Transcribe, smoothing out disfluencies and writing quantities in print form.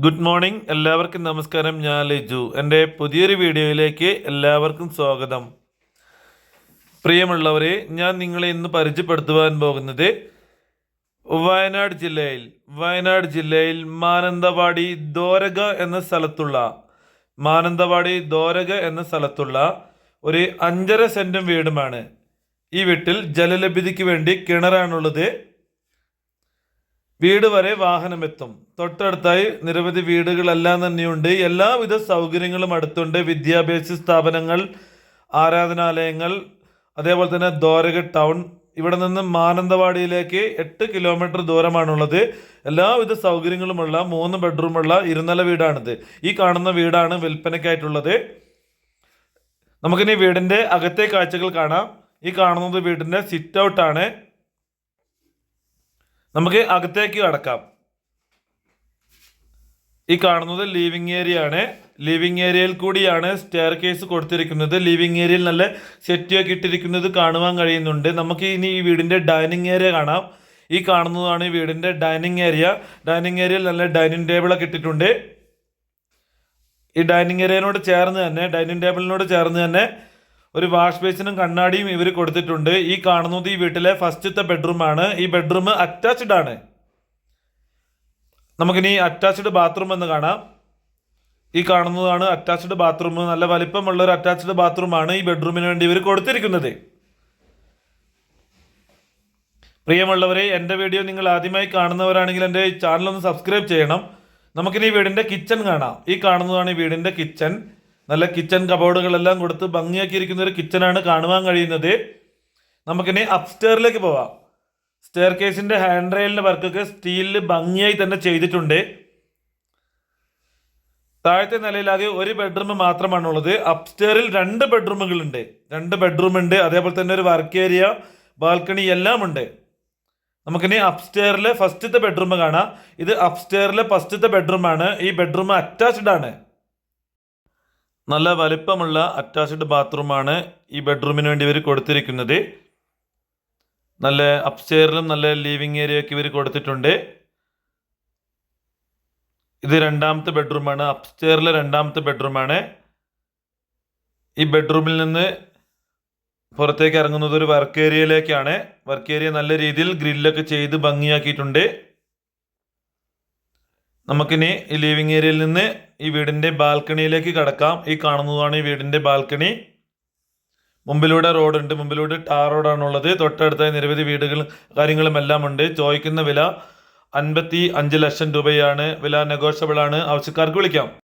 Good morning, എല്ലാവർക്കും നമസ്കാരം. ഞാൻ ലിജു. എൻ്റെ പുതിയൊരു വീഡിയോയിലേക്ക് എല്ലാവർക്കും സ്വാഗതം. പ്രിയമുള്ളവരെ, ഞാൻ നിങ്ങളെ ഇന്ന് പരിചയപ്പെടുത്തുവാൻ പോകുന്നത് വയനാട് ജില്ലയിൽ മാനന്തവാടി ദോരക എന്ന സ്ഥലത്തുള്ള ഒരു 5.5 സെൻറ്റും വീടുമാണ്. ഈ വീട്ടിൽ ജലലഭ്യതയ്ക്ക് വേണ്ടി കിണറാണുള്ളത്. വീട് വരെ വാഹനമെത്തും. തൊട്ടടുത്തായി നിരവധി വീടുകളെല്ലാം തന്നെയുണ്ട്. എല്ലാവിധ സൗകര്യങ്ങളും അടുത്തുണ്ട്. വിദ്യാഭ്യാസ സ്ഥാപനങ്ങൾ, ആരാധനാലയങ്ങൾ, അതേപോലെ തന്നെ ദോരക ടൗൺ. ഇവിടെ നിന്ന് മാനന്തവാടിയിലേക്ക് 8 കിലോമീറ്റർ ദൂരമാണുള്ളത്. എല്ലാവിധ സൗകര്യങ്ങളുമുള്ള 3 ബെഡ്റൂമുള്ള ഇരുനില വീടാണിത്. ഈ കാണുന്ന വീടാണ് വിൽപ്പനയ്ക്കായിട്ടുള്ളത്. നമുക്കിനി വീടിൻ്റെ അകത്തെ കാഴ്ചകൾ കാണാം. ഈ കാണുന്നത് വീടിൻ്റെ സിറ്റ് ഔട്ടാണ്. നമുക്ക് അകത്തേക്ക് കടക്കാം. ഈ കാണുന്നത് ലിവിങ് ഏരിയ ആണ്. ലിവിങ് ഏരിയയിൽ കൂടിയാണ് സ്റ്റെയർ കേസ് കൊടുത്തിരിക്കുന്നത്. ലിവിങ് ഏരിയയിൽ നല്ല സെറ്റിയൊക്കെ ഇട്ടിരിക്കുന്നത് കാണുവാൻ കഴിയുന്നുണ്ട്. നമുക്ക് ഇനി ഈ വീടിൻ്റെ ഡൈനിങ് ഏരിയ കാണാം. ഈ കാണുന്നതാണ് ഈ വീടിൻ്റെ ഡൈനിങ് ഏരിയ. ഡൈനിങ് ഏരിയയിൽ നല്ല ഡൈനിങ് ടേബിളൊക്കെ ഇട്ടിട്ടുണ്ട്. ഈ ഡൈനിങ് ഏരിയനോട് ഡൈനിങ് ടേബിളിനോട് ചേർന്ന് തന്നെ ഒരു വാഷ് ബേസിനും കണ്ണാടിയും ഇവർ കൊടുത്തിട്ടുണ്ട്. ഈ കാണുന്നത് ഈ വീട്ടിലെ ഫസ്റ്റത്തെ ബെഡ്റൂമാണ്. ഈ ബെഡ്റൂം അറ്റാച്ച്ഡ് ആണ്. നമുക്കിനി അറ്റാച്ച്ഡ് ബാത്റൂം എന്ന് കാണാം. ഈ കാണുന്നതാണ് അറ്റാച്ച്ഡ് ബാത്റൂം. നല്ല വലിപ്പമുള്ള ഒരു അറ്റാച്ച്ഡ് ബാത്റൂമാണ് ഈ ബെഡ്റൂമിന് വേണ്ടി ഇവർ കൊടുത്തിരിക്കുന്നത്. പ്രിയമുള്ളവരെ, എൻ്റെ വീഡിയോ നിങ്ങൾ ആദ്യമായി കാണുന്നവരാണെങ്കിൽ എൻ്റെ ചാനൽ ഒന്ന് സബ്സ്ക്രൈബ് ചെയ്യണം. നമുക്കിനി വീടിൻ്റെ കിച്ചൺ കാണാം. ഈ കാണുന്നതാണ് ഈ വീടിൻ്റെ കിച്ചൺ. നല്ല കിച്ചൺ കബോർഡുകളെല്ലാം കൊടുത്ത് ഭംഗിയാക്കിയിരിക്കുന്ന ഒരു കിച്ചണാണ് കാണുവാൻ കഴിയുന്നത്. നമുക്കിനി അപ്സ്റ്റെയറിലേക്ക് പോവാം. സ്റ്റെയർ കേസിൻ്റെ ഹാൻഡ് റെയിലിൻ്റെ വർക്കൊക്കെ സ്റ്റീലിൽ ഭംഗിയായി തന്നെ ചെയ്തിട്ടുണ്ട്. താഴത്തെ നിലയിലാകെ ഒരു ബെഡ്റൂം മാത്രമാണുള്ളത്. അപ്സ്റ്റെയറിൽ 2 ബെഡ്റൂമുകളുണ്ട്. 2 ബെഡ്റൂം ഉണ്ട്. അതേപോലെ തന്നെ ഒരു വർക്ക് ഏരിയ, ബാൽക്കണി എല്ലാം ഉണ്ട്. നമുക്കിനി അപ്സ്റ്റെയറിലെ ഫസ്റ്റത്തെ ബെഡ്റൂം കാണാം. ഇത് അപ്സ്റ്റെയറിലെ ഫസ്റ്റത്തെ ബെഡ്റൂമാണ്. ഈ ബെഡ്റൂം അറ്റാച്ച്ഡ് ആണ്. നല്ല വലിപ്പമുള്ള അറ്റാച്ച്ഡ് ബാത്റൂമാണ് ഈ ബെഡ്റൂമിന് വേണ്ടി ഇവർ കൊടുത്തിരിക്കുന്നത്. നല്ല അപ്സ്റ്റെയറിലും നല്ല ലിവിങ് ഏരിയയൊക്കെ ഇവർ കൊടുത്തിട്ടുണ്ട്. ഇത് 2ാമത്തെ ബെഡ്റൂമാണ്. അപ്സ്റ്റെയറിലെ 2ാമത്തെ ബെഡ്റൂമാണ്. ഈ ബെഡ്റൂമിൽ നിന്ന് പുറത്തേക്ക് ഇറങ്ങുന്നത് ഒരു വർക്ക് ഏരിയയിലേക്കാണ്. വർക്ക് ഏരിയ നല്ല രീതിയിൽ ഗ്രില്ലൊക്കെ ചെയ്ത് ഭംഗിയാക്കിയിട്ടുണ്ട്. നമുക്കിനി ഈ ലിവിങ് ഏരിയയിൽ നിന്ന് ഈ വീടിൻ്റെ ബാൽക്കണിയിലേക്ക് കടക്കാം. ഈ കാണുന്നതാണ് ഈ വീടിൻ്റെ ബാൽക്കണി. മുമ്പിലൂടെ റോഡുണ്ട്. മുമ്പിലൂടെ ടാർ റോഡാണുള്ളത്. തൊട്ടടുത്തായി നിരവധി കാര്യങ്ങളും എല്ലാം ഉണ്ട്. ചോദിക്കുന്ന വില 55 ലക്ഷം രൂപയാണ്. വില നെഗോഷ്യബിൾ ആണ്. ആവശ്യക്കാർക്ക് വിളിക്കാം.